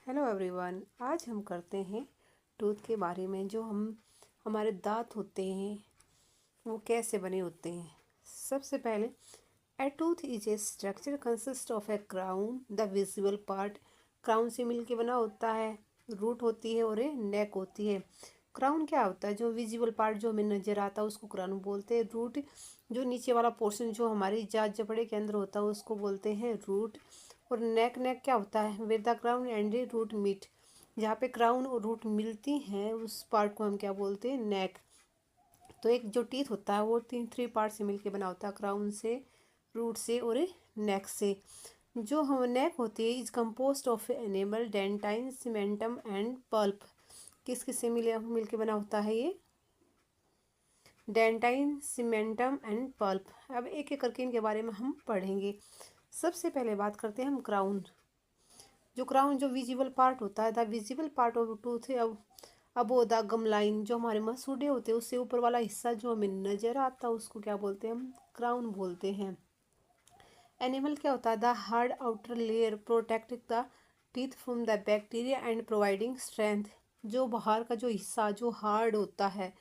Hello everyone. आज हम करते हैं टूथ के बारे में। जो हमारे दांत होते हैं वो कैसे बने होते हैं। सबसे पहले ए tooth is a structure consist of A crown the visible part. Crown से मिलके बना होता है, रूट होती है और ए नेक होती है। क्राउन क्या होता है? जो विजिबल पार्ट जो हमें नज़र आता है उसको क्राउन बोलते हैं। रूट जो नीचे वाला पोर्शन जो हमारी जांच जबड़े के अंदर होता है उसको बोलते हैं रूट। और नेक क्या होता है? With the crown and root meet, जहाँ पे क्राउन और रूट मिलती हैं उस पार्ट को हम क्या बोलते हैं? नेक। तो एक जो टीथ होता है वो थ्री पार्ट से मिलके बना होता है, क्राउन से, रूट से और नेक से। जो हम नेक होती है is compost of animal dentine cementum and pulp. किस किस से मिलके बना होता है ये? Dentine cementum and pulp. अब एक एक करके इनके बारे में हम पढ़ेंगे। सबसे पहले बात करते हैं हम क्राउन। जो क्राउन जो विजिबल पार्ट होता है, the visible part of tooth है। अब वो द गम लाइन जो हमारे मसूड़े होते हैं उससे ऊपर वाला हिस्सा जो हमें नजर आता है उसको क्या बोलते हैं? हम क्राउन बोलते हैं। एनिमल क्या होता है? The hard outer layer protect the teeth from the bacteria and providing strength. जो बाहर का जो हिस्सा जो हार्ड होता है,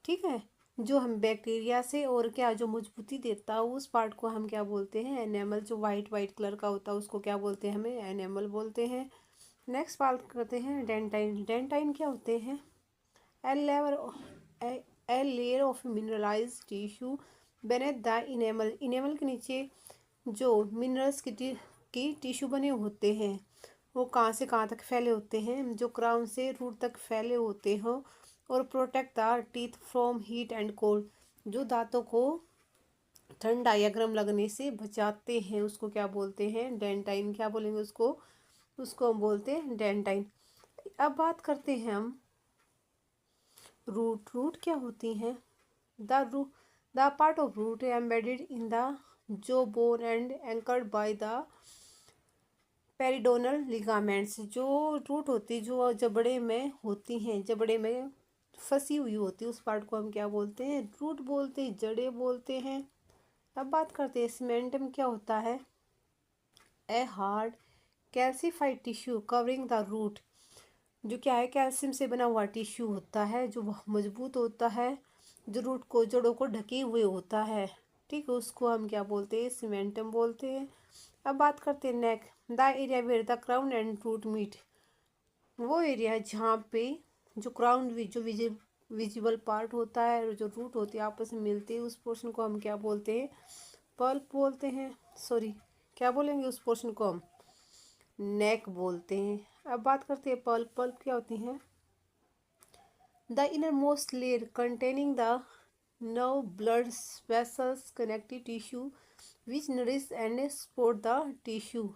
ठीक है, जो हम बैक्टीरिया से और क्या जो मजबूती देता है उस पार्ट को हम क्या बोलते हैं? एनिमल। जो वाइट वाइट कलर का होता है उसको क्या बोलते हैं? हमें एनिमल बोलते हैं। नेक्स्ट बात करते हैं डेंटाइन। डेंटाइन क्या होते हैं? A layer a layer of mineralise tissue beneath the enamel. Enamel के नीचे जो मिनरल्स की टिश्यू बने होते हैं वो कहाँ से कहाँ तक फैले होते हैं? जो क्राउन से रूट तक फैले होते हैं। और protect the teeth from heat and cold. जो दांतों को ठंडा या गर्म लगने से बचाते हैं उसको क्या बोलते हैं? डेंटाइन। क्या बोलेंगे उसको? उसको हम बोलते हैं डेंटाइन। अब बात करते हैं हम रूट। रूट क्या होती हैं? The part of root embedded in the jaw bone and anchored by the periodontal ligaments. जो रूट होती जो जबड़े में होती हैं, जबड़े में फंसी हुई होती है उस पार्ट को हम क्या बोलते हैं? रूट बोलते हैं, जड़े बोलते हैं। अब बात करते हैं सीमेंटम क्या होता है? A hard calcified tissue covering the root. जो क्या है? कैल्शियम से बना हुआ टिश्यू होता है जो मजबूत होता है, जो रूट को जड़ों को ढके हुए होता है, ठीक है, उसको हम क्या बोलते हैं? सीमेंटम बोलते हैं। अब बात करते हैं neck. The area where the crown and root meet. वो एरिया है जहाँ पे जो क्राउन जो विजिबल पार्ट होता है और जो रूट होती है आपस में मिलते हैं, उस पोर्शन को हम क्या बोलते हैं? पल्प बोलते हैं। सॉरी, क्या बोलेंगे उस पोर्शन को? हम नेक बोलते हैं। अब बात करते हैं पल्प। पल्प क्या होती हैं? The inner most layer containing the nerve blood vessels connective tissue which nourish and support the tissue।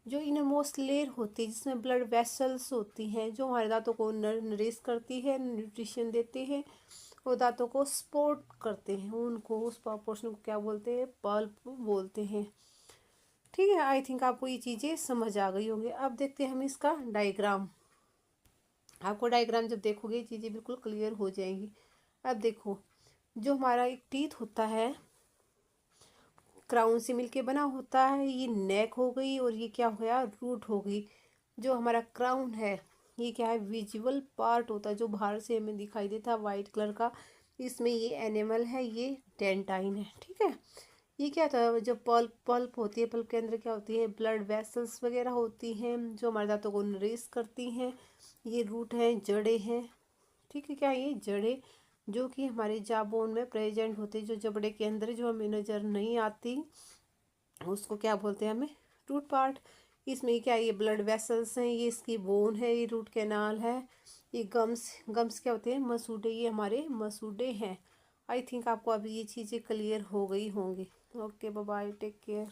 जो इनर मोस्ट लेयर होती है जिसमें ब्लड वेसल्स होती हैं जो हमारे दांतों को नरिश करती है, न्यूट्रिशन देते हैं और दांतों को सपोर्ट करते हैं, उनको उस पोर्शन को क्या बोलते हैं? पल्प बोलते हैं। ठीक है, आई थिंक आपको ये चीज़ें समझ आ गई होंगी। अब देखते हैं हम इसका डायग्राम। आपको डायग्राम जब देखोगे ये चीज़ें बिल्कुल क्लियर हो जाएंगी। अब देखो, जो हमारा एक टीथ होता है क्राउन से मिलके बना होता है, ये नेक हो गई और ये क्या हो गया? रूट हो गई। जो हमारा क्राउन है ये क्या है? विजिबल पार्ट होता है जो बाहर से हमें दिखाई देता है वाइट कलर का। इसमें ये एनिमल है, ये डेंटाइन है, ठीक है। ये क्या था? जो पल्प पल्प होती है, पल्प के अंदर क्या होती है? ब्लड वेसल्स वगैरह होती हैं जो हमारे दांतों को नरिश करती हैं। ये रूट है, जड़े हैं, ठीक है। क्या ये जड़े जो कि हमारे जाबोन में प्रेजेंट होते, जो जबड़े के अंदर जो हमें नज़र नहीं आती, उसको क्या बोलते हैं? हमें रूट पार्ट। इसमें क्या है? ये ब्लड वेसल्स हैं, ये इसकी बोन है, ये रूट कैनाल है, ये गम्स। गम्स क्या होते हैं? मसूड़े, ये हमारे मसूड़े हैं। आई थिंक आपको अभी ये चीज़ें क्लियर हो गई होंगी। Okay, bye bye, take care.